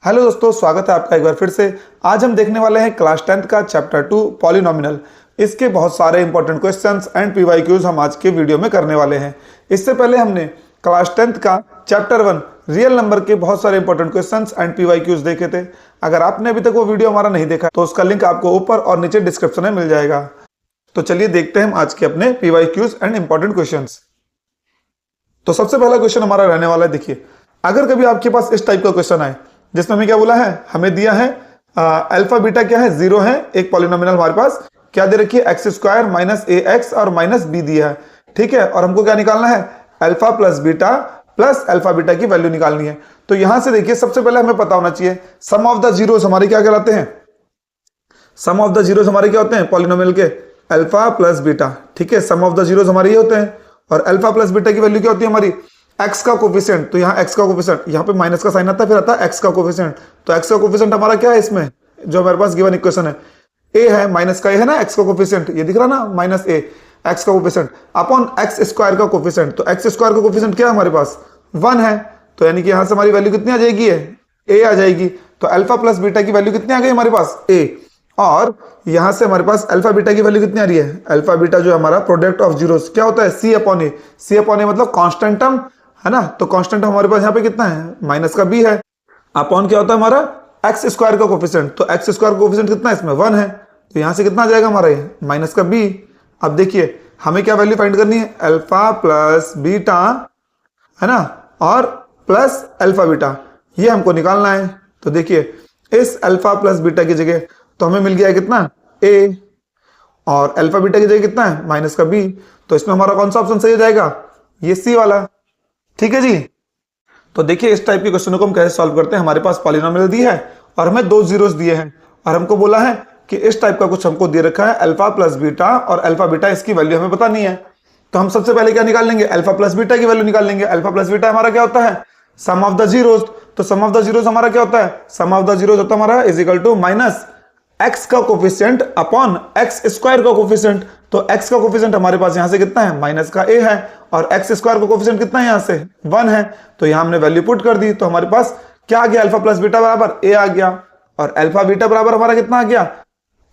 Hello दोस्तों, स्वागत है आपका एक बार फिर से। आज हम देखने वाले हैं क्लास 10th का चैप्टर 2 पॉलिनोमिनल। इसके बहुत सारे इंपॉर्टेंट क्वेश्चंस एंड पीवाईक्यूज हम आज के वीडियो में करने वाले हैं। इससे पहले हमने क्लास 10th का चैप्टर 1 रियल नंबर के बहुत सारे इंपॉर्टेंट क्वेश्चंस एंड पीवाईक्यूज देखे थे। अगर आपने अभी तक वो वीडियो हमारा नहीं देखा तो उसका लिंक आपको ऊपर और नीचे डिस्क्रिप्शन में मिल जाएगा। तो चलिए देखते हैं हम आज के अपने पीवाईक्यूज एंड इंपॉर्टेंट क्वेश्चन। तो सबसे पहला क्वेश्चन हमारा रहने वाला है, देखिए, अगर कभी आपके पास इस टाइप का क्वेश्चन आए जिसमें हमें क्या बोला है, हमें दिया है अल्फा बीटा क्या है, 0 है, एक पॉलिनोमिनल हमारे पास क्या दे रखी है, एक्स स्क्वायर माइनस ए एक्स और माइनस बी दिया है, ठीक है। और हमको क्या निकालना है, अल्फा प्लस अल्फा बीटा की वैल्यू निकालनी है। तो यहां से देखिए, सबसे पहले हमें पता होना चाहिए सम ऑफ द जीरोस हमारे क्या कहलाते हैं। सम ऑफ द जीरोस हमारे क्या होते हैं पॉलिनोमिनल के, अल्फा प्लस बीटा, ठीक है। सम ऑफ द जीरोस हमारे ये होते हैं और अल्फा प्लस बीटा की वैल्यू क्या होती है हमारी, एक्स का कोफिशिएंट। तो यहाँ एक्स का कोफिशिएंट, यहाँ पे माइनस का साइन आता है, फिर आता है एक्स का कोफिशिएंट। तो एक्स का कोफिशिएंट हमारा क्या है इसमें, जो हमारे पास गिवन इक्वेशन है, ए है, माइनस का ए है ना, एक्स का कोफिशिएंट ये दिख रहा ना, माइनस ए एक्स का कोफिशिएंट अपॉन एक्स स्क्वायर का कोफिशिएंट। तो एक्स स्क्वायर का कोफिशिएंट क्या है हमारे पास, 1 है। तो यानी कि यहां से हमारी वैल्यू कितनी आ जाएगी, ए आ जाएगी। तो अल्फा प्लस बीटा की वैल्यू कितनी आ गई हमारे पास, ए। और यहां से हमारे पास अल्फा बीटा की वैल्यू कितनी आ रही है, अल्फा बीटा जो हमारा प्रोडक्ट ऑफ जीरोस क्या होता है, सी अपॉन ए। सी अपॉन ए मतलब कांस्टेंट टर्म है ना। तो कांस्टेंट हमारे पास यहाँ पे कितना है, माइनस का बी है, अपॉन क्या होता है हमारा एक्स स्क्वायर का कोफिशिएंट। तो एक्स स्क्वायर का कोफिशिएंट कितना है इसमें, 1 है। तो यहां से कितना आ जाएगा हमारा ये, माइनस का बी। अब देखिए हमें क्या वैल्यू फाइंड करनी है, अल्फा प्लस बीटा है ना, और प्लस अल्फा बीटा, ये हमको निकालना है। तो देखिए इस अल्फा प्लस बीटा की जगह तो हमें मिल गया है कितना, ए, और अल्फा बीटा की जगह कितना है, माइनस का बी। तो इसमें हमारा कौन सा ऑप्शन सही हो जाएगा, ये सी वाला, ठीक है जी। तो देखिए इस टाइप के क्वेश्चनों को हम कैसे सॉल्व करते हैं। हमारे पास पॉलिनोमियल दी है और हमें 2 जीरोस दिए हैं और हमको बोला है कि इस टाइप का कुछ हमको दे रखा है, अल्फा प्लस बीटा और अल्फा बीटा, इसकी वैल्यू हमें पता नहीं है। तो हम सबसे पहले क्या निकाल लेंगे, अल्फा प्लस बीटा की वैल्यू निकाल लेंगे। अल्फा प्लस बीटा हमारा क्या होता है, सम ऑफ द जीरोस। तो सम ऑफ द जीरोस हमारा क्या होता है, सम ऑफ द जीरोस होता है हमारा is equal to minus x का कोफिशिएंट अपॉन एक्स स्क्वायर का कोफिशिएंट। तो एक्स का कोफिशिएंट हमारे पास यहां से कितना है, माइनस का ए है, और एक्स स्क्वायर का कोफिशिएंट कितना है यहां से, 1 है। तो यहां हमने वैल्यू पुट कर दी, तो हमारे पास क्या आ गया, अल्फा प्लस बीटा बराबर ए आ गया, और अल्फा बीटा बराबर हमारा कितना आ गया,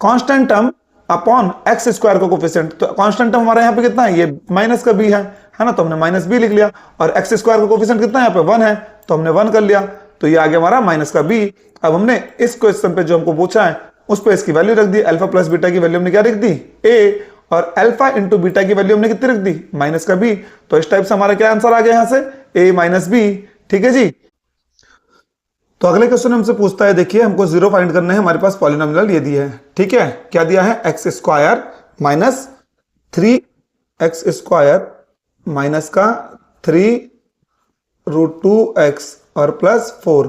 constant term upon x square का कोफिशिएंट। तो कांस्टेंट टर्म हमारे यहाँ पे कितना है, ये माइनस का बी है ना, तो हमने माइनस बी लिख लिया, और एक्स स्क्वायर का कोफिशिएंट कितना है यहाँ पे, 1 है, तो हमने 1 कर लिया। तो ये आ गया हमारा माइनस का बी। अब हमने इस क्वेश्चन पे जो हमको पूछा है उस पर इसकी वैल्यू रख दी, अल्फा प्लस बीटा की वैल्यू हमने क्या रख दी, ए, और अल्फा इंटू बीटा की वैल्यू हमने कितनी रख दी, माइनस का बी। तो इस टाइप से हमारा क्या आंसर आ गया यहां से, ए माइनस बी, ठीक है जी। तो अगले क्वेश्चन हमसे पूछता है, देखिए हमको 0 फाइंड करना है, हमारे पास पॉलिनोमियल ये दिया है, ठीक है। क्या दिया है, x square minus 3x square minus का 3√2x और प्लस 4,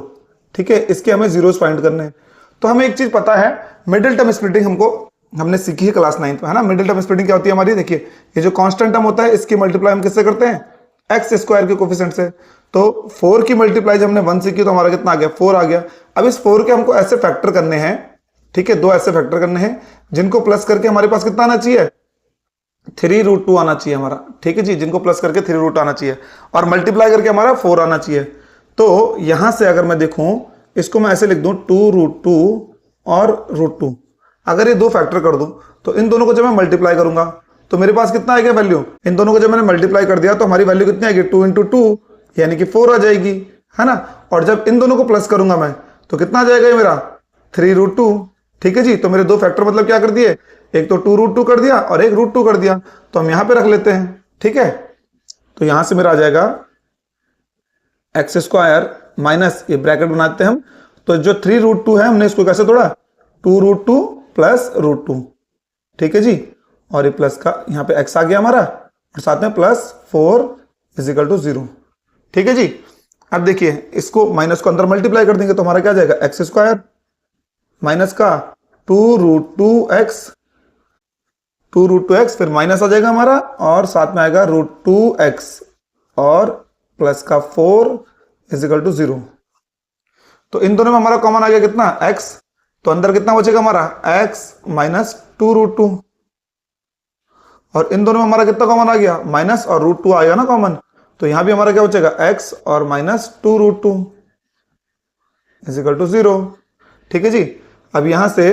ठीक है। इसके हमें जीरोस फाइंड करने हैं। तो हमें एक चीज पता है, मिडिल टर्म स्प्लिटिंग हमने सीखी है क्लास 9 में, है ना। मिडिल टर्म स्प्लिटिंग क्या होती है हमारी, देखिए ये जो कांस्टेंट टर्म होता है इसकी मल्टीप्लाई हम किससे करते हैं, एक्स स्क्वायर के कोफिशिएंट से। तो 4 की मल्टीप्लाई जब हमने 1 से की तो हमारा कितना आ गया, 4 आ गया। अब इस 4 के हमको ऐसे फैक्टर करने हैं, ठीक है, 2 ऐसे फैक्टर करने हैं जिनको प्लस करके हमारे पास कितना आना चाहिए, 3√2 आना चाहिए हमारा, ठीक है जी, जिनको प्लस करके 3√2 आना चाहिए, और मल्टीप्लाई करके हमारा 4 आना चाहिए। तो यहां से अगर मैं देखूं, इसको मैं ऐसे लिख दूं 2√2 और √2। अगर ये 2 फैक्टर कर दूं तो इन दोनों को जब मैं मल्टीप्लाई करूंगा तो मेरे पास कितना आएगा वैल्यू, इन दोनों को जब मैंने मल्टीप्लाई कर दिया तो हमारी वैल्यू कितनी आएगी, 2 × 2 यानी कि 4 आ जाएगी, है ना। और जब इन दोनों को प्लस करूंगा मैं तो कितना आ जाएगा ये मेरा, 3√2, ठीक है जी। तो मेरे 2 फैक्टर मतलब क्या कर दिए, एक तो 2√2 कर दिया और एक √2 कर दिया। तो हम यहां पे रख लेते हैं, ठीक है। तो यहां से मेरा आ जाएगा एक्स स्क्वायर माइनस, ये ब्रैकेट बनाते हैं हम, तो जो 3√2 है हमने इसको कैसे तोड़ा, 2√2 प्लस √2, ठीक है जी। और ये प्लस का यहाँ पे x आ गया हमारा, और साथ में प्लस 4 इज इक्वल टू 0, ठीक है जी। अब देखिए इसको माइनस को अंदर मल्टीप्लाई कर देंगे तो हमारा क्या आ जाएगा, एक्स स्क्वायर माइनस का 2√2x, फिर माइनस आ जाएगा हमारा, और साथ में आएगा √2x और प्लस का 4 इज इक्वल टू 0। तो इन दोनों में हमारा कॉमन आ गया कितना, x, तो अंदर कितना बचेगा हमारा, x माइनस 2√2, और इन दोनों में हमारा कितना कॉमन आ गया, माइनस और √2 आएगा ना कॉमन। तो यहां भी हमारा क्या बचेगा, x और माइनस 2√2, इज इक्वल टू 0। ठीक है जी। अब यहां से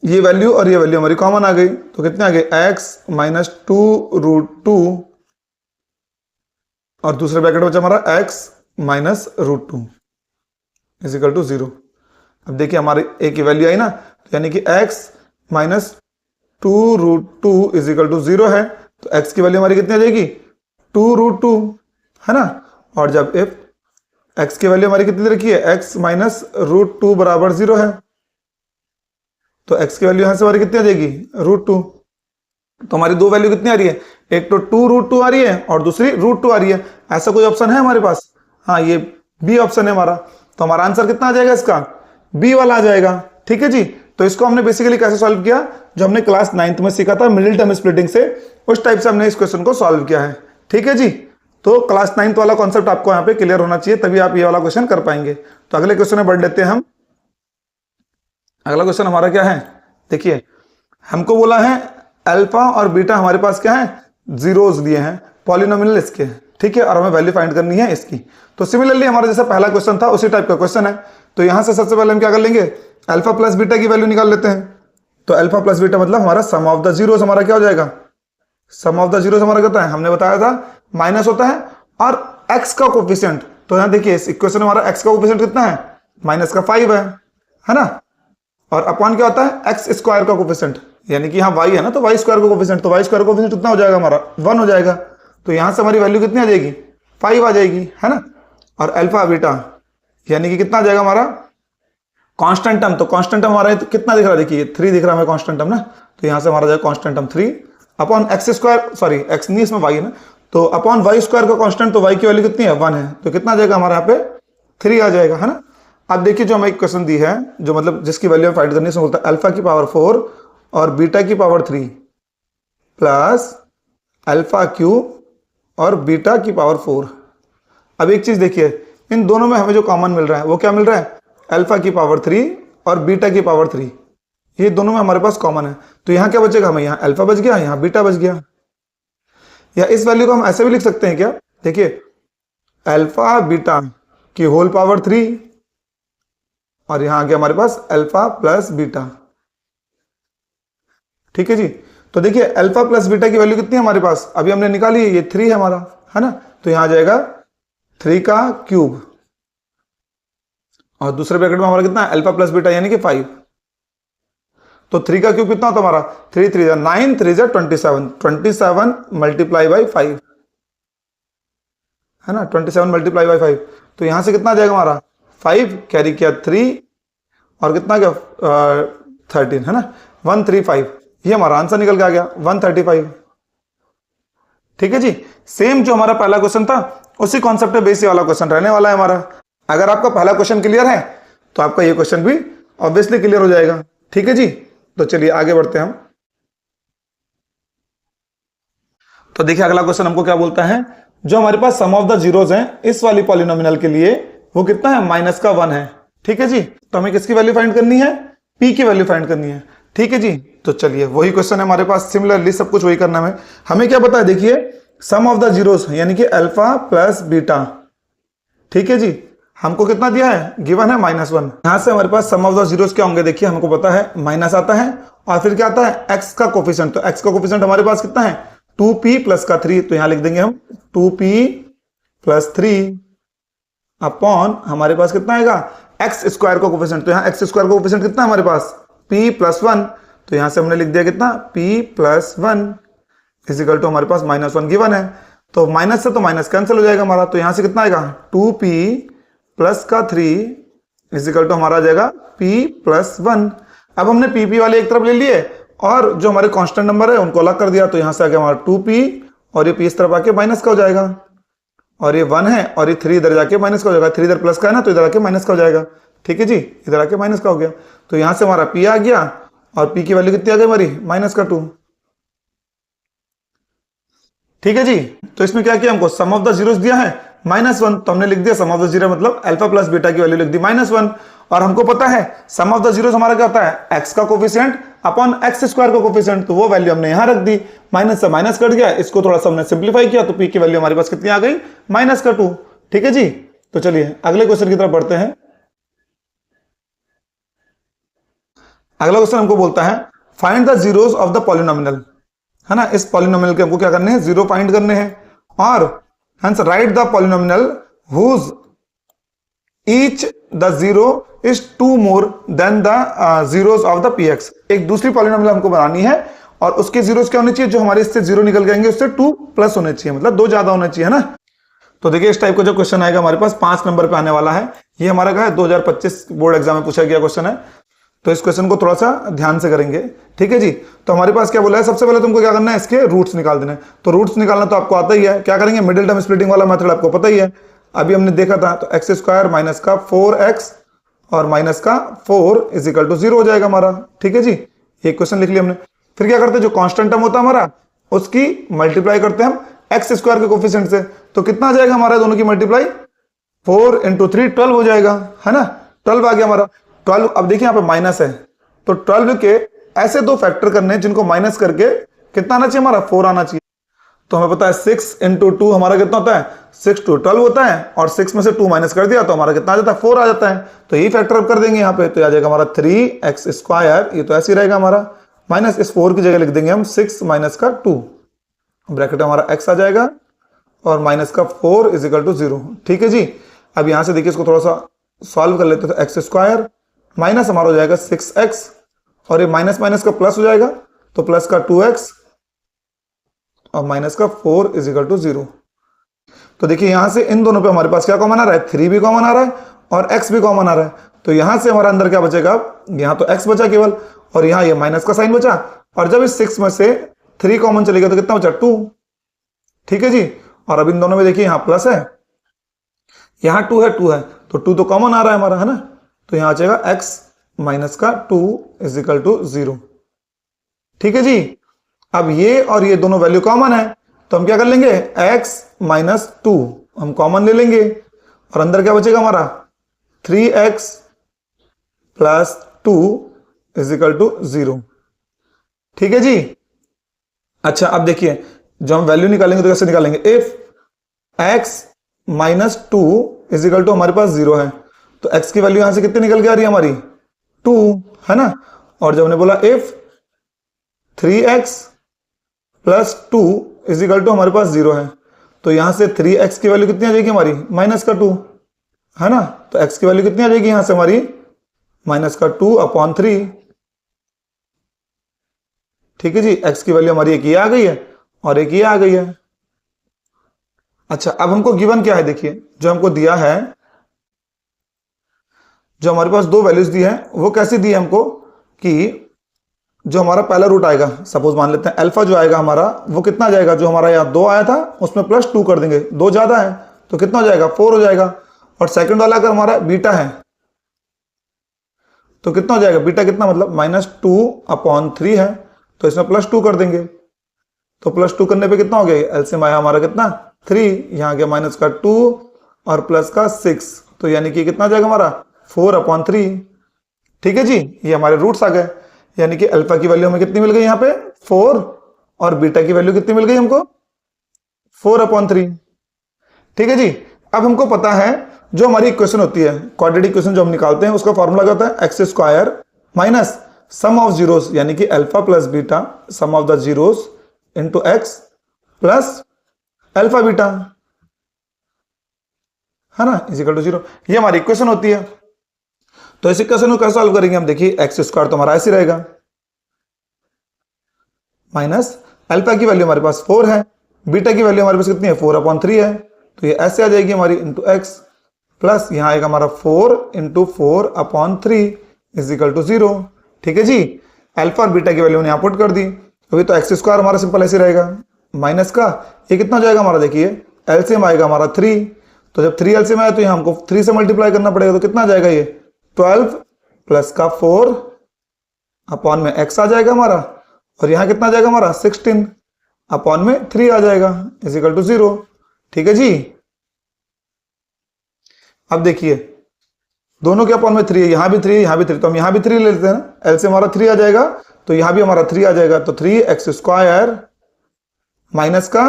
ये वैल्यू और ये वैल्यू हमारी कॉमन आ गई, तो कितने आ गए x माइनस 2√2 और दूसरे ब्रैकेट बचा हमारा x minus √2 is equal to 0। अब देखिए हमारी एक की वैल्यू आई ना, तो यानी कि x minus 2√2 is equal to 0 है, तो x की वैल्यू हमारी कितनी आ जाएगी 2√2 है ना। और जब if x की वैल्यू हमारी कितनी रखी है x माइनस √2 बराबर 0 है, तो x की वैल्यू यहां से हमारी कितनी आ जाएगी √2। तो हमारी दो वैल्यू कितनी आ रही है, एक तो 2√2 आ रही है और दूसरी √2 आ रही है। ऐसा कोई ऑप्शन है हमारे पास? हाँ, ये बी ऑप्शन है हमारा। तो हमारा आंसर कितना आ जाएगा इसका, बी वाला आ जाएगा। ठीक है जी। तो इसको हमने बेसिकली कैसे सॉल्व किया, जो हमने क्लास 9th में सीखा था मिडिल टर्म स्प्लिटिंग से, उस टाइप से हमने इस क्वेश्चन को सॉल्व किया है। ठीक है जी। तो क्लास 9th वाला कॉन्सेप्ट आपको यहाँ पे क्लियर होना चाहिए, तभी आप ये वाला क्वेश्चन कर पाएंगे। तो अगले क्वेश्चन में बढ़ लेते हैं हम। अगला क्वेश्चन हमारा क्या है, देखिए हमको बोला है अल्फा और बीटा हमारे पास क्या है, जीरोस दिए हैं, पॉलिनोमियल इसके। ठीक है, और हमें वैल्यू फाइंड करनी है इसकी। तो सिमिलरली हमारा जैसा पहला क्वेश्चन था उसी टाइप का क्वेश्चन है। तो यहां से सबसे पहले हम क्या कर लेंगे, अल्फा प्लस बीटा की वैल्यू निकाल लेते हैं। तो अल्फा प्लस बीटा मतलब हमारा सम ऑफ द जीरोस हमारा क्या हो जाएगा, सम ऑफ द जीरोस हमारा कितना है, हमने बताया था माइनस होता है और एक्स का कोफिशिएंट। तो यहां देखिए इस इक्वेशन में हमारा एक्स का कोफिशिएंट कितना है, माइनस का 5 है ना। और अपॉन क्या होता है, एक्स स्क्वायर का कोफिशिएंट, यानी कि यहाँ y है ना, तो y स्क्वायर का कोफिशिएंट, तो y स्क्वायर का कोफिशिएंट कितना हो जाएगा हमारा 1 हो जाएगा। तो यहां से हमारी वैल्यू कितनी आ जाएगी 5 आ जाएगी, है ना। और अल्फा बीटा यानी कि कितना आ जाएगा हमारा कांस्टेंट टर्म। तो कांस्टेंट टर्म हमारा कितना दिख रहा है, देखिए 3 दिख रहा है हमें कांस्टेंट टर्म ना। तो यहां से हमारा जाएगा constant term 3 upon x square, sorry x नहीं इसमें y है ना, तो अपॉन y स्क्वायर का कांस्टेंट, तो y की वैल्यू कितनी है 1 है, तो कितना आ जाएगा हमारा यहाँ पे 3 आ जाएगा, है ना। अब देखिए जो हमें एक क्वेश्चन दी है, जो मतलब जिसकी वैल्यू फाइंड करनी है, उसमें बोलता है अल्फा की पावर 4 और बीटा की पावर 3 प्लस अल्फा क्यूब और बीटा की पावर 4। अब एक चीज देखिए, इन दोनों में हमें जो कॉमन मिल रहा है वो क्या मिल रहा है, अल्फा की पावर 3 और बीटा की पावर 3, ये दोनों में हमारे पास कॉमन है। तो यहां क्या बचेगा, हमें यहाँ अल्फा बच गया, यहाँ बीटा बच गया। या इस वैल्यू को हम ऐसे भी लिख सकते हैं क्या, देखिए अल्फा बीटा की होल पावर 3 और यहां आ गया हमारे पास अल्फा प्लस बीटा। ठीक है जी। तो देखिए अल्फा प्लस बीटा की वैल्यू कितनी है हमारे पास, अभी हमने निकाली है, ये 3 है हमारा, है ना। तो यहां आ जाएगा 3 का क्यूब और दूसरे ब्रैकेट में हमारा कितना है अल्फा प्लस बीटा यानी कि 5। तो 3 का क्यूब कितना होता है हमारा, 3 3 जा 9, 3 जा 27, 27 मल्टीप्लाई बाई 5, है ना, 27 मल्टीप्लाई बाई 5। तो यहां से कितना आ जाएगा हमारा 5 कैरी किया 3 और कितना गया 13, है ना, 135। ये हमारा आंसर निकल के आ गया 135। ठीक है जी। सेम जो हमारा पहला क्वेश्चन था उसी कॉन्सेप्ट पे बेस वाला क्वेश्चन रहने वाला है हमारा। अगर आपका पहला क्वेश्चन क्लियर है तो आपका ये क्वेश्चन भी ऑब्वियसली क्लियर हो जाएगा। ठीक है जी। तो चलिए आगे बढ़ते हैं हम। तो देखिए अगला क्वेश्चन हमको क्या बोलता है, जो हमारे पास सम ऑफ द जीरोस हैं इस वाली पॉलिनोमियल के लिए वो कितना है, माइनस का 1 है। ठीक है जी। तो हमें किसकी वैल्यू फाइंड करनी है, p की वैल्यू फाइंड करनी है। ठीक है जी। तो चलिए वही क्वेश्चन है हमारे पास, सिमिलरली सब कुछ वही करना है। हमें क्या पता है, देखिए सम ऑफ द जीरोस यानी कि अल्फा प्लस बीटा। ठीक है जी। हमको कितना दिया है, गिवन है -1। यहां से हमारे पास सम ऑफ द जीरोस क्या होंगे, देखिए हमको पता है माइनस आता है और फिर क्या आता है एक्स का कोफिशिएंट। तो एक्स का कोफिशिएंट हमारे पास कितना है 2p प्लस का 3, तो यहां लिख देंगे हम 2p प्लस 3 अपॉन हमारे पास कितना आएगा एक्स स्क्वायर का कोफिशिएंट। तो यहाँ एक्स स्क्वायर का कोफिशिएंट कितना है हमारे पास p प्लस 1, तो यहां से हमने लिख दिया कितना p प्लस 1 इजिकल टू हमारे पास -1 गिवन है। तो माइनस से तो माइनस कैंसिल हो जाएगा हमारा, तो यहां से कितना आएगा 2p प्लस का 3 इजिकल टू हमारा आ जाएगा p प्लस 1। अब हमने p वाले एक तरफ ले लिए और जो हमारे कांस्टेंट नंबर है उनको अलग कर दिया, तो यहां से आ गया हमारा 2p और ये p इस तरफ आके माइनस का हो जाएगा और ये 1 है और ये 3 इधर जाके माइनस का हो जाएगा। 3 इधर प्लस का है ना, तो इधर आके माइनस का हो जाएगा। ठीक है जी। इधर आके माइनस का हो गया, तो यहां से हमारा p आ गया और p की वैल्यू कितनी आ गई हमारी -2। ठीक है जी। तो इसमें क्या किया, हमको सम ऑफ द जीरोस दिया है -1, तो हमने लिख दिया सम ऑफ द जीरो मतलब अल्फा प्लस बीटा की वैल्यू लिख दी -1। और हमको पता है सम ऑफ द जीरोस हमारा क्या होता है एक्स का कोफिशिएंट अपॉन एक्स स्क्वायर का कोफिशिएंट, तो वो वैल्यू हमने यहां रख दी, माइनस से माइनस कट गया, इसको थोड़ा सा हमने सिंप्लीफाई किया, तो p की वैल्यू हमारे पास कितनी आ गई -2। ठीक है जी। तो चलिए अगले क्वेश्चन की तरफ बढ़ते हैं। अगला क्वेश्चन हमको बोलता है find the zeros of the polynomial, है ना। इस पॉलिनोमिनल के हमको क्या करने हैं, जीरो फाइंड करने हैं। और hence write the polynomial whose each the zero is 2 more than the zeros of the px। एक दूसरी पॉलिनोमिनल हमको बनानी है और उसके जीरोस क्या होने चाहिए, जो हमारे इससे जीरो निकल जाएंगे उससे 2 प्लस होने चाहिए, मतलब 2 ज्यादा होना चाहिए, है ना। तो देखिए इस टाइप का जो क्वेश्चन आएगा हमारे पास 5 नंबर पे आने वाला है। ये हमारा क्या है 2025 बोर्ड एग्जाम में पूछा गया क्वेश्चन है। तो इस क्वेश्चन को थोड़ा सा ध्यान से करेंगे, ठीक है जी। तो हमारे पास क्या बोला है, सबसे पहले तुमको क्या करना है, इसके रूट्स निकाल देने। तो रूट्स निकालना तो आपको आता ही है, क्या करेंगे, मिडिल टर्म स्प्लिटिंग वाला मेथड आपको पता ही है, अभी हमने देखा था। तो एक्स स्क्वायर माइनस का 4x और माइनस का 4 इज इक्वल टू 0 हो जाएगा हमारा, ठीक है जी। ये क्वेश्चन लिख लिया हमने। फिर क्या करते हैं, जो कांस्टेंट टर्म होता है हमारा उसकी मल्टीप्लाई करते हैं हम एक्स स्क्वायर के कोफिशिएंट से। तो कितना आ जाएगा हमारा दोनों की मल्टीप्लाई, 4 × 3 12 हो जाएगा, है ना। 12 आ गया हमारा 12। अब देखिए यहाँ पे माइनस है, तो 12 के ऐसे दो फैक्टर करने हैं जिनको माइनस करके कितना आना चाहिए हमारा, 4 आना चाहिए। तो हमें पता है 6 × 2 हमारा कितना होता है, 6 2 12 होता है, और 6 में से 2 माइनस कर दिया तो हमारा कितना आ जाता है, 4 आ जाता है। तो यही फैक्टर अब कर देंगे यहाँ पे, तो आ जाएगा हमारा 3x², ये तो ऐसे ही रहेगा हमारा, माइनस इस 4 की जगह लिख देंगे हम 6 माइनस का 2, ब्रैकेट हमारा x आ जाएगा और माइनस का 4 इज इक्वल टू 0, ठीक है जी। अब यहां से देखिए इसको थोड़ा सा सॉल्व कर लेते हैं। तो x² माइनस हमारा हो जाएगा 6x, और ये माइनस माइनस का प्लस हो जाएगा, तो प्लस का 2x और माइनस का 4 इज इक्वल टू 0। तो देखिए यहां से इन दोनों पे हमारे पास क्या कॉमन आ रहा है, 3 भी कॉमन आ रहा है और x भी कॉमन आ रहा है। तो यहां से हमारा अंदर क्या बचेगा, यहां तो x बचा केवल, और यहां ये माइनस का साइन बचा, और जब इस 6 में से 3 कॉमन चलेगा तो कितना बचा, 2, ठीक है जी। और अब इन दोनों में देखिए यहां प्लस है, यहां 2 है, 2 है, तो 2 तो कॉमन आ रहा है हमारा, है ना। तो यहां आ जाएगा x माइनस का 2 इज इक्वल टू 0, ठीक है जी। अब ये और ये दोनों वैल्यू कॉमन है, तो हम क्या कर लेंगे, x माइनस 2 हम कॉमन ले लेंगे, और अंदर क्या बचेगा हमारा 3x plus 2 is equal to 0, ठीक है जी। अच्छा अब देखिए जो हम वैल्यू निकालेंगे तो कैसे निकालेंगे, if x minus 2 is equal to हमारे पास 0 है, तो x की वैल्यू यहां से कितनी निकल के आ रही है हमारी, 2, है ना। और जब हमने बोला if 3x plus 2 is equal to हमारे पास 0 है, तो यहां से 3x की वैल्यू कितनी आ जाएगी हमारी, माइनस का 2, है ना। तो x की वैल्यू कितनी आ जाएगी यहां से हमारी, माइनस का 2/3, ठीक है जी। x की वैल्यू हमारी एक ये आ गई है और एक ये आ गई है। अच्छा अब हमको गिवन क्या है, देखिए जो हमको दिया है, जो हमारे पास दो वैल्यूज दी है वो कैसी दी है हमको, कि जो हमारा पहला रूट आएगा, सपोज मान लेते हैं अल्फा जो आएगा हमारा वो कितना आ जाएगा, जो हमारा यहाँ 2 आया था उसमें प्लस 2 कर देंगे, 2 ज्यादा है तो कितना हो जाएगा, 4 हो जाएगा। और सेकंड वाला अगर हमारा बीटा है तो कितना हो जाएगा, बीटा कितना मतलब -2/3 है, तो इसमें +2 कर देंगे, तो +2 करने पे कितना हो गया, एलसीएम आया हमारा कितना 3, यहाँ गया माइनस का 2 और प्लस का 6, तो यानी कि कितना आ जाएगा हमारा 4/3, ठीक है जी। ये हमारे रूट्स आ गए, यानी कि अल्फा की वैल्यू हमें कितनी मिल गई यहाँ पे 4, और बीटा की वैल्यू कितनी मिल गई हमको 4/3, ठीक है जी। अब हमको पता है जो हमारी इक्वेशन होती है, क्वाड्रेटिक इक्वेशन जो हम निकालते हैं उसका फॉर्मूला क्या होता है, x² minus sum of zeros, यानी कि alpha plus beta some of the zeros into x plus alpha beta, है ना, इज इक्वल टू 0। ये हमारी इक्वेशन होती है। तो इस इक्वेशन को कैसे सॉल्व करेंगे हम, देखिए x² तो हमारा ऐसे रहेगा, माइनस अल्फा की वैल्यू हमारे पास 4 है, बीटा की वैल्यू हमारे पास कितनी है 4/3 है, तो ये ऐसे आ जाएगी हमारी इंटू x, प्लस यहां आएगा हमारा 4 × 4/3 इज इक्वल टू 0, ठीक है जी। अल्फा और बीटा की वैल्यू यहां पुट कर दी, अभी तो x² हमारा सिंपल ऐसे रहेगा, माइनस का ये कितना हो जाएगा हमारा, देखिए एलसीएम आएगा हमारा 3, तो जब 3 एलसीएम आया तो यहाँ हमको 3 से मल्टीप्लाई करना पड़ेगा, तो कितना आ जाएगा ये 12 प्लस का 4 अपॉन में x आ जाएगा हमारा, और यहाँ कितना आ जाएगा हमारा 16 अपॉन में 3 आ जाएगा इज इक्वल टू 0, ठीक है जी। अब देखिए दोनों के अपॉन में 3 है, यहां भी 3 है, यहां भी 3, तो हम यहां भी 3 ले लेते हैं ना, एल से हमारा 3 आ जाएगा, तो यहां भी हमारा 3 आ जाएगा, तो 3x² माइनस का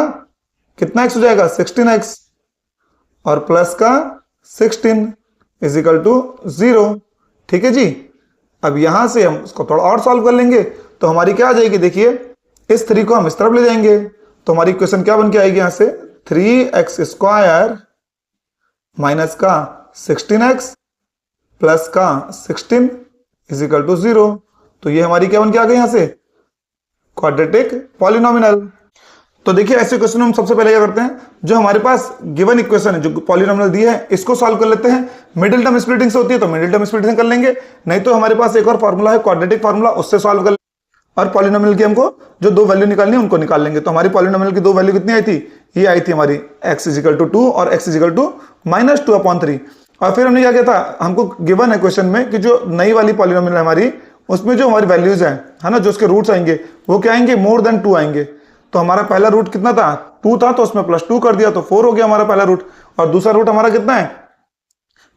कितना x हो जाएगा 16x, और प्लस का 16 इज इक्वल टू 0। ठीक है जी। अब यहां से हम इसको थोड़ा और सॉल्व कर लेंगे तो हमारी क्या आ जाएगी, देखिए इस 3 को हम इस तरफ ले जाएंगे तो हमारी इक्वेशन क्या बन के आएगी, यहां से 3x² माइनस का 16x प्लस का 16 इज इक्वल टू 0। तो ये हमारी क्या बन के आ गई यहां से, क्वाड्रेटिक पॉलिनोमिनल। तो देखिए ऐसे क्वेश्चन में हम सबसे पहले क्या करते हैं, जो हमारे पास गिवन इक्वेशन है जो पॉलिनोमिनल दी है इसको सॉल्व कर लेते हैं। मिडिल टर्म स्प्लिटिंग से होती है तो मिडिल टर्म स्प्लिटिंग कर लेंगे, नहीं तो हमारे पास एक और फॉर्मूला है क्वाड्रेटिक फार्मूला, उससे सॉल्व कर और पॉलिनोमिनल की हमको जो 2 वैल्यू निकालनी है उनको निकाल लेंगे। तो हमारी पॉलिनोमिनल की 2 वैल्यू कितनी आई थी, ये आई थी हमारी x इज इक्वल टू 2 और x इज इक्वल टू -2/3। और फिर हमने क्या किया था, हमको गिवन है क्वेश्चन में कि जो नई वाली पॉलिनोमियल है हमारी, उसमें जो हमारी वैल्यूज है ना, जो उसके रूट्स आएंगे वो क्या आएंगे, मोर देन 2 आएंगे। तो हमारा पहला रूट कितना था, 2 था, तो उसमें +2 कर दिया तो 4 हो गया हमारा पहला रूट। और दूसरा रूट हमारा कितना है,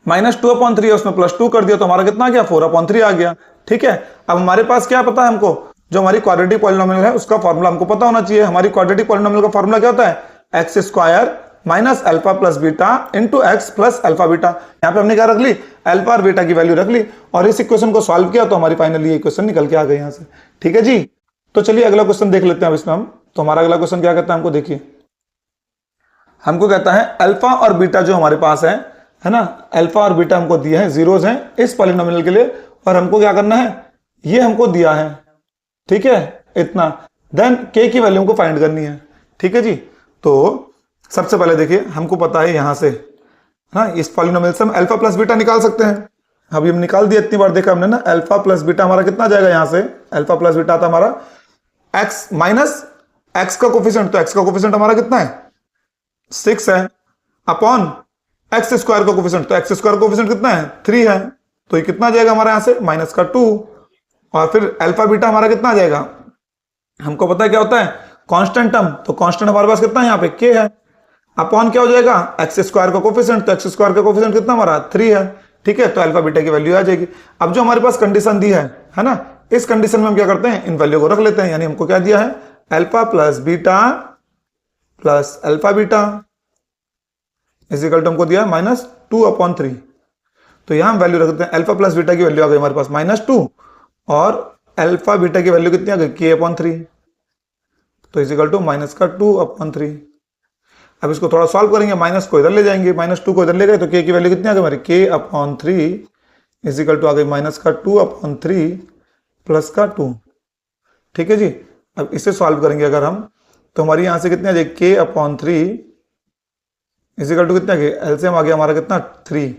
-2/3 है, उसमें +2 कर दिया तो हमारा कितना आ गया, 4/3 आ गया। ठीक है। अब हमारे पास क्या पता है हमको, जो हमारी क्वाड्रेटिक पॉलिनोमियल है उसका फॉर्मूला हमको पता होना चाहिए। हमारी क्वाड्रेटिक पॉलिनोमियल का फॉर्मूला क्या होता है, x² minus alpha plus beta into x plus alpha beta. यहाँ पे हमने क्या रख ली, अल्फा और बीटा की वैल्यू रख ली और इस इक्वेशन को सॉल्व किया तो हमारी फाइनली ये इक्वेशन निकल के आ गई यहाँ से। ठीक है जी। तो चलिए अगला क्वेश्चन देख लेते हैं अब इसमें हम। तो हमारा अगला क्वेश्चन क्या कहता है हमको, देखिए हमको कहता है अल्फा और बीटा जो हमारे पास है ना, अल्फा और बीटा हमको दिए हैं, जीरोज हैं इस पॉलिनोमियल के लिए, और हमको क्या करना है, ये हमको दिया है। ठीक है, इतना। देन के की वैल्यू हमको फाइंड करनी है। ठीक है जी। तो सबसे पहले देखिए हमको पता है यहां से हाँ, इस पॉलिनोमियल से हम अल्फा प्लस बीटा निकाल सकते हैं। अभी हम निकाल दिया, इतनी बार देखा हमने ना, अल्फा प्लस बीटा हमारा कितना जाएगा, यहां से अल्फा प्लस बीटा था हमारा एक्स माइनस एक्स का कोफिशिएंट, तो एक्स का कोफिशिएंट हमारा कितना है, 6 है, अपॉन एक्स स्क्वायर का कोफिशिएंट, तो एक्स स्क्वायर कोफिशिएंट कितना है, 3 है, तो ये कितना जाएगा हमारा यहां से -2। और फिर अल्फा बीटा हमारा कितना आ जाएगा, हमको पता है क्या होता है कांस्टेंट टर्म, तो कांस्टेंट हमारे पास कितना है यहाँ पे के है, अपॉन क्या हो जाएगा एक्स स्क्वायर का कोफिशिएंट, तो एक्स स्क्वायर का कोफिशिएंट कितना हमारा 3 है। ठीक है, तो अल्फा बीटा की वैल्यू आ जाएगी। अब जो हमारे पास कंडीशन दी है ना, इस कंडीशन में हम क्या करते हैं, इन वैल्यू को रख लेते हैं। यानी हमको क्या दिया है, alpha plus beta plus alpha beta is equal to हमको दिया है -2/3। तो यहां हम वैल्यू रखते हैं, अल्फा प्लस बीटा की वैल्यू आ गई हमारे पास -2 और अल्फा बीटा की वैल्यू कितनी आ गई, k/3, तो इज इक्वल टू -2/3। अब इसको थोड़ा सॉल्व करेंगे, माइनस को इधर ले जाएंगे, -2 को इधर ले गए तो k की वैल्यू कितनी आ गई हमारी, k/3 इज इक्वल टू आ गई -2/3 प्लस का 2। ठीक है जी। अब इसे सॉल्व करेंगे अगर हम, तो हमारी यहां से कितनी आ जाएगी, k/3 इज इक्वल टू कितना आ गया, एलसीएम आ गया हमारा कितना 3,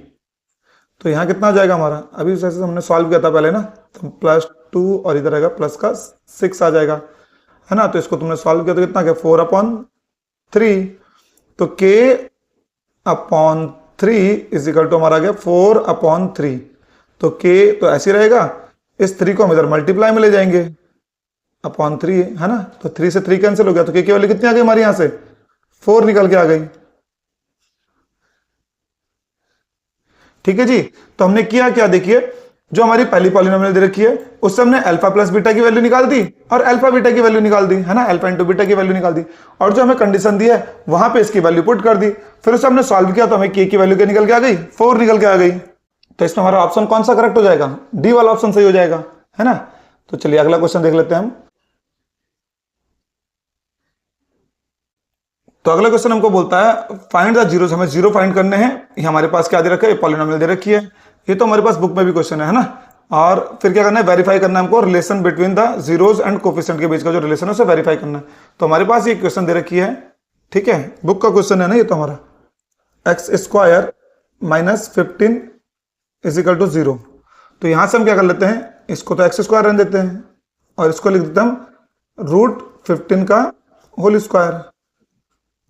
तो यहाँ कितना आ जाएगा हमारा, अभी जैसे हमने सॉल्व किया था पहले ना, तो +2 और इधर आएगा प्लस का 6 आ जाएगा, है ना। तो इसको तुमने सॉल्व किया तो कितना गया 4/3, तो k/3 इज इक्वल टू हमारा आ गया 4/3। तो k तो ऐसे रहेगा, इस 3 को हम इधर मल्टीप्लाई में ले जाएंगे, /3 है ना, तो 3 से 3 कैंसिल हो गया, तो k की वैल्यू कितनी आ गई हमारी, यहां से 4 निकल के आ गई। ठीक है जी। तो हमने किया क्या, देखिए जो हमारी पहली पॉलिनोमियल दे रखी है उससे हमने अल्फा प्लस बीटा की वैल्यू निकाल दी और अल्फा बीटा की वैल्यू निकाल दी, है ना, अल्फा इंटू बीटा की वैल्यू निकाल दी, और जो हमें कंडीशन दी है वहां पे इसकी वैल्यू पुट कर दी। फिर उसे हमने सॉल्व किया तो हमें के की वैल्यू क्या निकल के आ गई, 4 निकल के आ गई। तो इसमें हमारा ऑप्शन कौन सा करेक्ट हो जाएगा, डी वाला ऑप्शन सही हो जाएगा, है ना। तो चलिए अगला क्वेश्चन देख लेते हैं हम। तो अगला क्वेश्चन हमको बोलता है फाइंड द जीरोस, हमें जीरो फाइंड करने हैं। ये हमारे पास क्या दे रखा है, पॉलिनोमियल दे रखी है, ये तो हमारे पास बुक में भी क्वेश्चन है ना। और फिर क्या करना है, वेरीफाई करना है हमको relation between the zeros and coefficient के बीच का जो रिलेशन है उसे वेरीफाई करना है। तो हमारे पास ये क्वेश्चन दे रखी है, ठीक है, बुक का क्वेश्चन है ना ये, तो हमारा x² -15 इज इक्वल टू 0। तो यहां से हम क्या कर लेते हैं, इसको तो x² रहने देते हैं और इसको लिख देते हैं हम √15 का whole square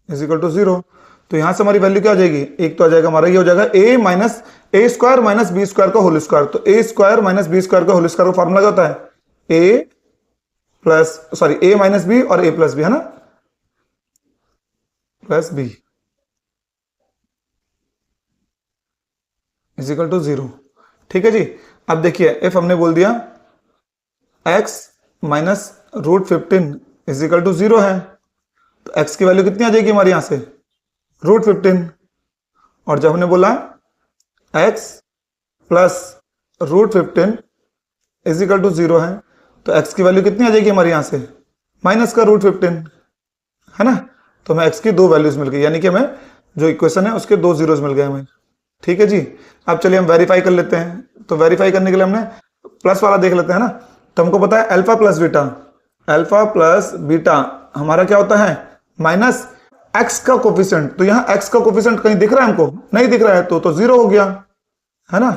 is equal to 0। तो यहां से हमारी वैल्यू क्या आ जाएगी, एक तो आ जाएगा हमारा, ये हो जाएगा a minus a square minus b square का होल स्क्वायर। तो a square minus b square का होल स्क्वायर का फॉर्मूला क्या होता है, a माइनस b और a प्लस b, है ना, plus b is equal to 0। ठीक है जी। अब देखिए इफ हमने बोल दिया x minus √15 is equal to 0 है, तो x की वैल्यू कितनी आ जाएगी हमारे यहां से, √15। और जब हमने बोला x plus √15 is equal to 0 है, तो x की वैल्यू कितनी आ जाएगी हमारे यहाँ से, माइनस का √15, है ना। तो हमें x की दो वैल्यूज मिल गई, यानी कि हमें जो इक्वेशन है उसके दो जीरोस मिल गए हमें। ठीक है जी। अब चलिए हम वेरीफाई कर लेते हैं। तो वेरीफाई करने के लिए हमने प्लस वाला देख लेते हैं ना। तो हमको पता है अल्फा प्लस बीटा हमारा क्या होता है, माइनस x का कोफिशिएंट। तो यहाँ x का कोफिशिएंट कहीं दिख रहा है हमको, नहीं दिख रहा है, तो 0 हो गया, है ना।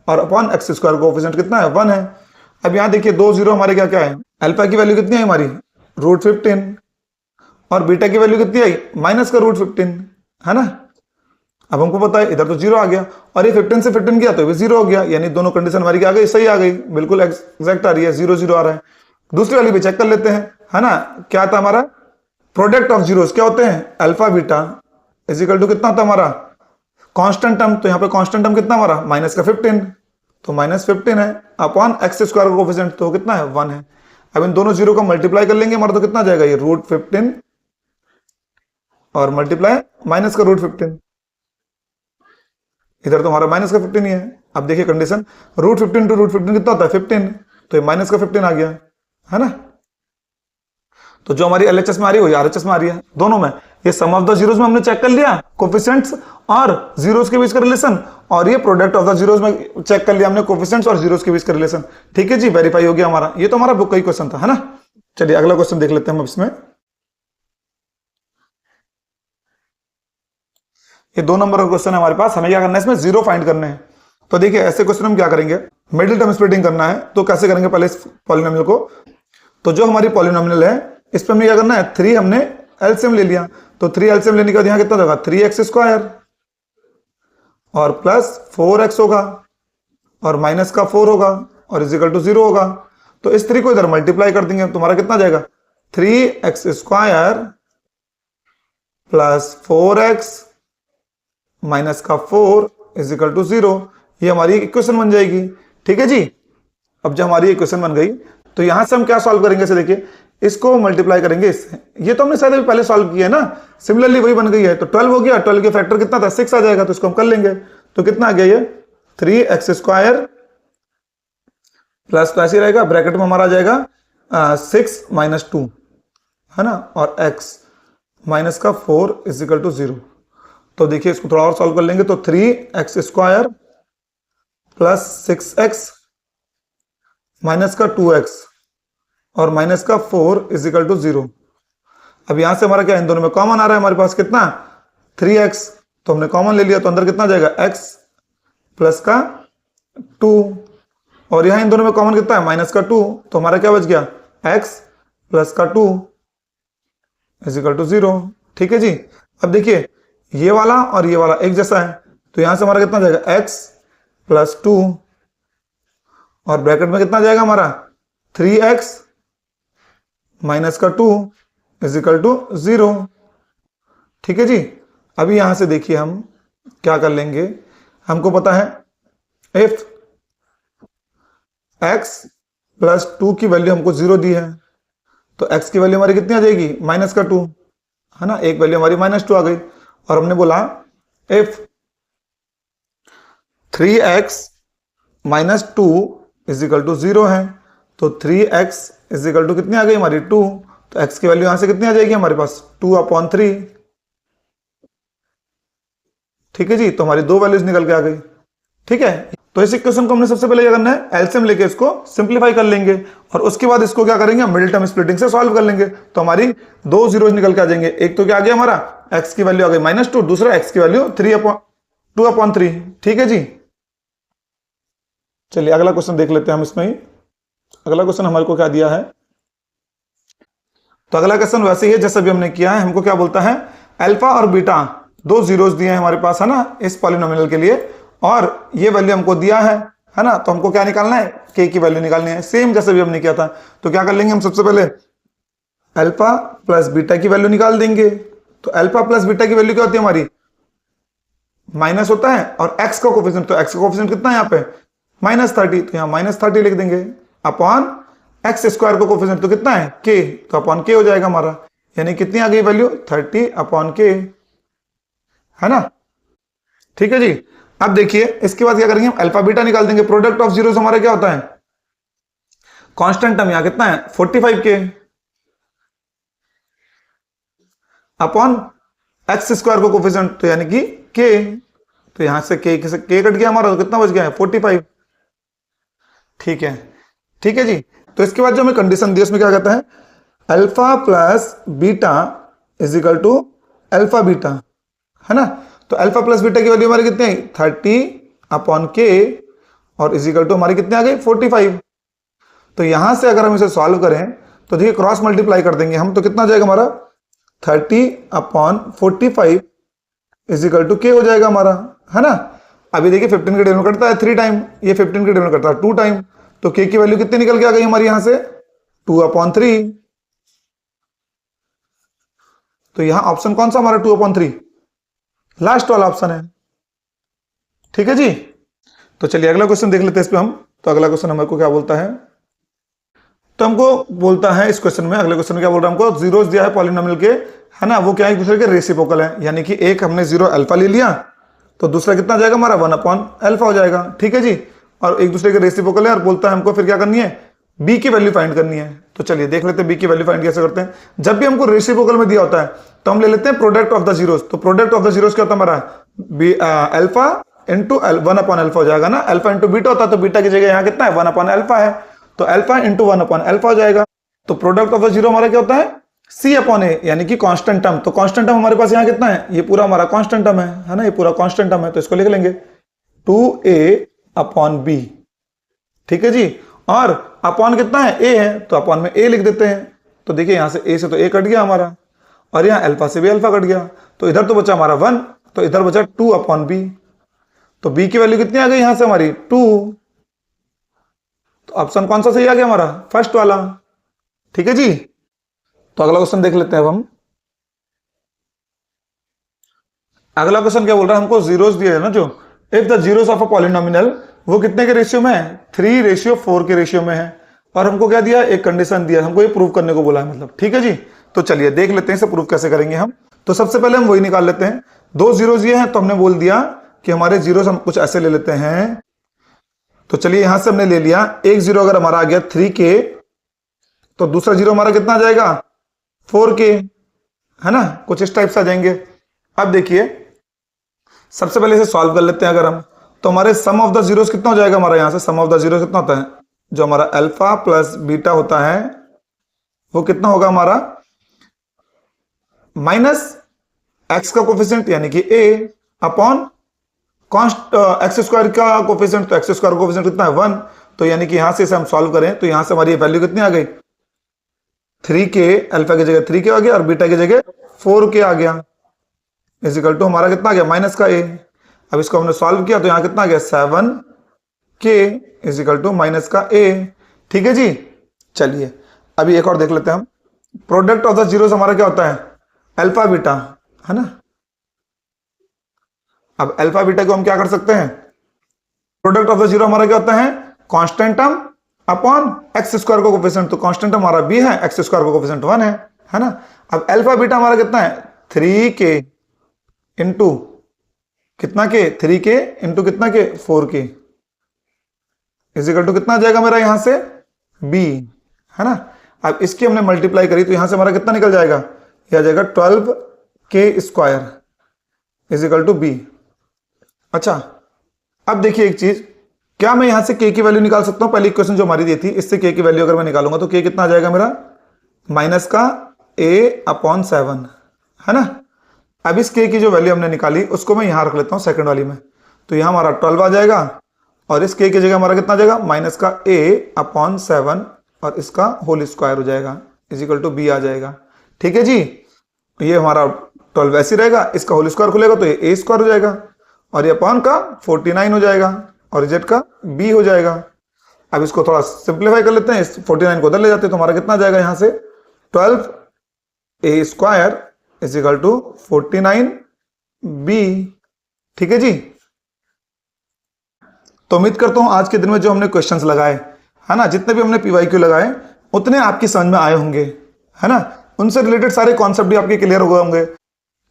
और अपॉन x स्क्वायर कोफिशिएंट कितना है, 1 है। अब यहाँ देखिए 2 0 हमारे क्या क्या है, अल्फा की वैल्यू कितनी है हमारी, √15, और बीटा की वैल्यू कितनी आई, माइनस का √15, है ना। अब हमको पता है इधर तो 0 आ गया, और ये 15 से 15 गया तो ये 0 हो गया, यानी दोनों कंडीशन हमारी आ गई, सही आ गई, बिल्कुल एग्जैक्ट आ रही है, 0 0 आ रहा है। दूसरी वाली भी चेक कर लेते हैं, है ना। क्या था हमारा, प्रोडक्ट ऑफ जीरोस क्या होते हैं, alpha beta is equal to कितना था हमारा, कांस्टेंट टर्म। तो यहाँ पे कांस्टेंट टर्म कितना हमारा, माइनस का 15, तो -15 है, अपॉन x स्क्वायर का कोफिशिएंट तो कितना है, 1 है। अब इन दोनों जीरो को मल्टीप्लाई कर लेंगे हमारा, तो कितना जाएगा ये, √15 और मल्टीप्लाई माइनस का √15, इधर तो हमारा माइनस का 15 ही है। अब देखिए कंडीशन, √15 टू √15 कितना होता है, 15, तो ये माइनस का 15 आ गया, है ना। तो जो हमारी LHS में आ रही है वो RHS में आ रही है, दोनों में। ये सम ऑफ द जीरोस में हमने चेक कर लिया कोफिशिएंट्स और जीरोस के बीच का रिलेशन, और ये प्रोडक्ट ऑफ द जीरोस में चेक कर लिया हमने कोफिशिएंट्स और जीरोस के बीच का रिलेशन। ठीक है जी, वेरीफाई हो गया हमारा। ये तो हमारा बुक का ही क्वेश्चन था, है ना। चलिए अगला क्वेश्चन देख लेते हैं हम इसमें। ये 2 नंबर का क्वेश्चन है हमारे पास, हमें क्या करना है, इसमें जीरो फाइंड करने हैं। तो देखिए ऐसे क्वेश्चन हम क्या करेंगे, मिडिल टर्म स्प्लिटिंग करना है। तो कैसे करेंगे, पहले इस पॉलिनोमियल को, तो जो हमारी पॉलिनोमियल है इस पर हमें क्या करना है, 3 हमने एलसीएम ले लिया, तो 3 एलसीएम लेने के बाद यहाँ कितना होगा, 3x² और प्लस 4x होगा और माइनस का 4 होगा और इज इक्वल टू 0 होगा। तो इस 3 को इधर मल्टीप्लाई कर देंगे, तुम्हारा कितना जाएगा, 3x² प्लस 4x माइनस का 4 इज इक्वल टू 0। ये हमारी इक्वेशन बन जाएगी। ठीक है जी। अब जब हमारी इक्वेशन बन गई तो यहां से हम क्या सॉल्व करेंगे, से देखिए इसको मल्टीप्लाई करेंगे इससे। ये तो हमने शायद अभी पहले सॉल्व किया है ना, सिमिलरली वही बन गई है। तो 12 हो गया, 12 के फैक्टर कितना था, 6 आ जाएगा, तो इसको हम कर लेंगे। तो कितना आ गया ये, 3x² प्लस, तो ऐसे रहेगा, ब्रैकेट में हमारा आ जाएगा 6 - 2, है ना, और x माइनस का 4 इज इक्वल टू 0। तो देखिए इसको थोड़ा और सॉल्व कर लेंगे, तो 3x² प्लस 6x माइनस का 2x और माइनस का 4 इज इक्वल टू 0। अब यहां से हमारा क्या, इन दोनों में कॉमन आ रहा है हमारे पास कितना, 3x, तो हमने कॉमन ले लिया, तो अंदर कितना जाएगा, x प्लस का 2, और यहां इन दोनों में कॉमन कितना है, माइनस का 2, तो हमारा क्या बच गया, x प्लस का 2 इज इक्वल टू 0। ठीक है जी। अब देखिए ये वाला और ये वाला एक जैसा है, तो यहां से हमारा कितना जाएगा, x प्लस 2 और ब्रैकेट में कितना जाएगा हमारा, 3x माइनस का 2 इज इक्वल टू 0। ठीक है जी। अभी यहां से देखिए हम क्या कर लेंगे, हमको पता है इफ x प्लस 2 की वैल्यू हमको 0 दी है, तो x की वैल्यू हमारी कितनी आ जाएगी, माइनस का 2, है ना, एक वैल्यू हमारी -2 आ गई। और हमने बोला if 3x minus 2 is equal to 0 है, तो 3x इज इक्वल टू कितनी आ गई हमारी, 2, तो x की वैल्यू यहां से कितनी आ जाएगी हमारे पास, 2/3। ठीक है जी। तो हमारी दो वैल्यूज निकल के आ गई। ठीक है। तो इस इक्वेशन को हमने सबसे पहले क्या करना है, एलसीएम लेके इसको सिंप्लीफाई कर लेंगे, और उसके बाद इसको क्या करेंगे, मिडिल टर्म स्प्लिटिंग से सॉल्व कर लेंगे। तो हमारी दो जीरोज निकल के आ जाएंगे, एक तो क्या आ गया हमारा, x की वैल्यू आ गई -2, दूसरा x की वैल्यू 2/3। ठीक है जी। चलिए अगला क्वेश्चन देख लेते हैं हम इसमें ही। अगला क्वेश्चन हमारे को क्या दिया है, तो अगला क्वेश्चन वैसे ही है जैसा भी हमने किया है। हमको क्या बोलता है, अल्फा और बीटा दो जीरोस दिए हैं हमारे पास, है ना, इस पॉलिनोमियल के लिए, और ये वैल्यू हमको दिया है ना। तो हमको क्या निकालना है, k की वैल्यू निकालनी है, सेम जैसे भी हमने किया था। तो क्या कर लेंगे हम, सबसे पहले अल्फा प्लस बीटा की वैल्यू निकाल देंगे। तो अल्फा प्लस बीटा की वैल्यू क्या होती है हमारी, माइनस होता है, और x का कोफिशिएंट, तो x का कोफिशिएंट कितना है यहाँ पे, -30, तो यहाँ -30 लिख देंगे, अपॉन x² का कोफिशिएंट तो कितना है, k, तो अपॉन k हो जाएगा हमारा, यानी कितनी आ गई वैल्यू, 30/k, है ना। ठीक है जी। अब देखिए इसके बाद क्या करेंगे हम अल्फा बीटा निकाल देंगे। प्रोडक्ट ऑफ जीरोस हमारा क्या होता है, कांस्टेंट टर्म यहां कितना है 45 के अपॉन एक्स स्क्वायर को कोफिशिएंट, तो यानी कि के, तो यहां से के कट गया हमारा, तो कितना बच गया है 45। ठीक है, ठीक है जी। तो इसके बाद जो हमें कंडीशन दी उसमें क्या कहता है, alpha plus beta is equal to alpha beta, है ना। तो अल्फा प्लस बीटा की वैल्यू हमारी कितनी आई 30 अपॉन के और इज इक्वल टू हमारी कितनी आ गई 45। तो यहां से अगर हम इसे सॉल्व करें तो देखिए क्रॉस मल्टीप्लाई कर देंगे हम, तो कितना जाएगा हमारा 30 अपॉन 45 इज इक्वल टू के हो जाएगा हमारा, है ना। अभी देखिए 15 के टेबल में कटता है 3 टाइम, ये 15 के टेबल में कटता है 2 टाइम, तो के की वैल्यू कितनी निकल के आ गई हमारी यहां से 2 अपॉन 3। तो यहां ऑप्शन कौन सा हमारा 2 अपॉन 3, लास्ट वाला ऑप्शन है। ठीक है जी। तो चलिए अगला क्वेश्चन देख लेते हैं इस पे हम। तो अगला क्वेश्चन हमारे को क्या बोलता है, तो हमको बोलता है इस क्वेश्चन में, अगले क्वेश्चन में क्या बोल रहा है हमको, जीरोस दिया है पॉलिनोमियल के, है ना, वो क्या है एक दूसरे के रेसिप्रोकल है, यानी कि एक हमने जीरो अल्फा ले लिया तो दूसरा कितना जाएगा हमारा 1 अपॉन अल्फा हो जाएगा। ठीक है जी, और एक दूसरे के रेसिप्रोकल है और बोलता है हमको फिर क्या करनी है, बी की वैल्यू फाइंड करनी है। तो चलिए देख लेते हैं बी की वैल्यू फाइंड कैसे करते हैं। जब भी हमको रेसिप्रोकल में दिया होता है तो हम ले लेते हैं प्रोडक्ट ऑफ द जीरोस। तो प्रोडक्ट ऑफ द जीरोस क्या होता है हमारा, अल्फा इंटू 1 अपॉन अल्फा हो जाएगा ना, अल्फा इंटू बीटा होता है तो बीटा की जगह यहाँ कितना है 1 अपॉन अल्फा है, तो अल्फा इंटू 1 अपॉन अल्फा हो जाएगा। तो प्रोडक्ट ऑफ द जीरो हमारा क्या होता है सी अपॉन ए, यानी कि कांस्टेंट टर्म। तो कांस्टेंट टर्म हमारे पास यहाँ कितना है, ये पूरा हमारा कांस्टेंट टर्म है ना, ये पूरा कांस्टेंट टर्म है, तो इसको लिख लेंगे 2a अपॉन बी। ठीक है जी, और अपॉन कितना है ए है, तो अपॉन में ए लिख देते हैं। तो देखिए यहां से ए से तो ए कट गया हमारा, और यहाँ अल्फा से भी अल्फा कट गया, तो इधर तो बचा हमारा 1, तो इधर बचा 2 अपॉन बी। तो बी की वैल्यू कितनी आ गई यहां से हमारी 2, तो ऑप्शन कौन सा सही आ गया हमारा, फर्स्ट वाला। ठीक है जी। तो अगला क्वेश्चन देख लेते हैं अब हम। अगला क्वेश्चन क्या बोल रहा है हमको, जीरोस दिए है ना जो, if the zeros of a polynomial, वो कितने के रेशियो में है 3:4 के रेशियो में है, और हमको क्या दिया एक कंडीशन दिया, हमको ये प्रूव करने को बोला है मतलब। ठीक है जी, तो चलिए देख लेते हैं इसे प्रूव कैसे करेंगे हम। तो सबसे पहले हम वही निकाल लेते हैं, 2 जीरोस ये हैं तो हमने बोल दिया कि हमारे जीरोस हम कुछ ऐसे ले लेते हैं। तो चलिए यहां से हमने ले लिया, एक जीरो अगर हमारा आ गया 3k, तो दूसरा जीरो हमारा कितना आ जाएगा 4k, है ना, कुछ इस टाइप से आ जाएंगे। अब देखिए सबसे पहले इसे सॉल्व कर लेते हैं अगर हम, तो हमारे सम ऑफ द जीरोस कितना हो जाएगा हमारा, यहां से सम ऑफ द जीरोस कितना होता है, जो हमारा अल्फा प्लस बीटा होता है वो कितना होगा हमारा माइनस एक्स का कोफिशिएंट यानी कि a upon const x square का कोफिशिएंट, तो एक्स स्क्वायर कोफिशिएंट कितना है 1, तो यानी कि यहां से इसे हम सॉल्व करें तो यहां से हमारी वैल्यू कितनी आ गई 3k, अल्फा की जगह 3k आ गया और बीटा की जगह 4k आ गया, इज इक्वल टू हमारा कितना आ गया माइनस का a। अब इसको हमने सॉल्व किया तो यहां कितना आ गया 7k is equal to minus का a। ठीक है जी। चलिए अभी एक और देख लेते हैं हम, प्रोडक्ट ऑफ द जीरोस हमारा क्या होता है अल्फा बीटा, है ना। अब अल्फा बीटा को हम क्या कर सकते हैं, प्रोडक्ट ऑफ द जीरो हमारा क्या होता है constant term upon x square का कोफिशिएंट, तो कांस्टेंट टर्म हमारा b है, एक्स स्क्वायर का कोफिशिएंट 1 है ना। अब अल्फा बीटा हमारा कितना है 3k इंटू कितना के 3k इंटू कितना के 4k इज इक्वल टू कितना आ जाएगा मेरा यहां से b, है ना। अब इसकी हमने मल्टीप्लाई करी तो यहां से हमारा कितना निकल जाएगा, यह आ जाएगा 12k square is equal to b। अच्छा अब देखिए एक चीज, क्या मैं यहां से k की वैल्यू निकाल सकता हूं, पहली इक्वेशन जो हमारी दी थी इससे k की वैल्यू अगर मैं निकालूंगा तो k कितना आ जाएगा मेरा माइनस का a अपॉन 7, है ना। अब इस k की जो वैल्यू हमने निकाली उसको मैं यहां रख लेता हूं सेकंड वाली में, तो यहां हमारा 12 आ जाएगा और इस k की जगह हमारा कितना आ जाएगा माइनस का a अपॉन 7 और इसका होल स्क्वायर हो जाएगा इज इक्वल टू b आ जाएगा। ठीक है जी, ये हमारा 12 ऐसे रहेगा, इसका होल स्क्वायर खुलेगा तो ये a स्क्वायर हो जाएगा और ये अपॉन का 49 हो जाएगा और z का b हो जाएगा। अब इसको थोड़ा सिंप्लीफाई कर लेते हैं, इस 49 को उधर ले जाते हैं तो हमारा कितना जाएगा यहां से 12a square is equal to 49b। ठीक है जी। तो उम्मीद करता हूं आज के दिन में जो हमने क्वेश्चंस लगाए, है ना, जितने भी हमने PYQ लगाए उतने आपकी समझ में आए होंगे, है ना, उनसे रिलेटेड सारे कॉन्सेप्ट भी आपके क्लियर हो गए होंगे।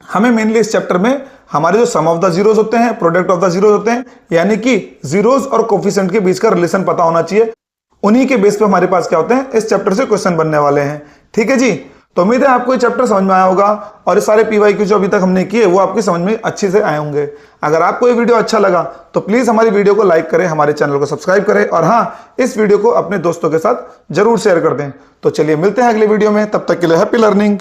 हमें मेनली इस चैप्टर में हमारे जो सम ऑफ द जीरोस होते हैं, प्रोडक्ट ऑफ द जीरोस होते हैं, यानी कि जीरोस और कोफिशिएंट के बीच का रिलेशन पता होना चाहिए। उन्हीं के बेस पे हमारे पास क्या होते हैं, इस चैप्टर से क्वेश्चन बनने वाले हैं। ठीक है जी, तो उम्मीद है आपको ये चैप्टर समझ में आया होगा और ये सारे पीवाईक्यू जो अभी तक हमने किए वो आपकी समझ में अच्छे से आए होंगे। अगर आपको ये वीडियो अच्छा लगा तो प्लीज हमारी वीडियो को लाइक करें, हमारे चैनल को सब्सक्राइब करें और हाँ, इस वीडियो को अपने दोस्तों के साथ जरूर शेयर कर दें। तो चलिए मिलते हैं अगले वीडियो में, तब तक के लिए हैप्पी लर्निंग।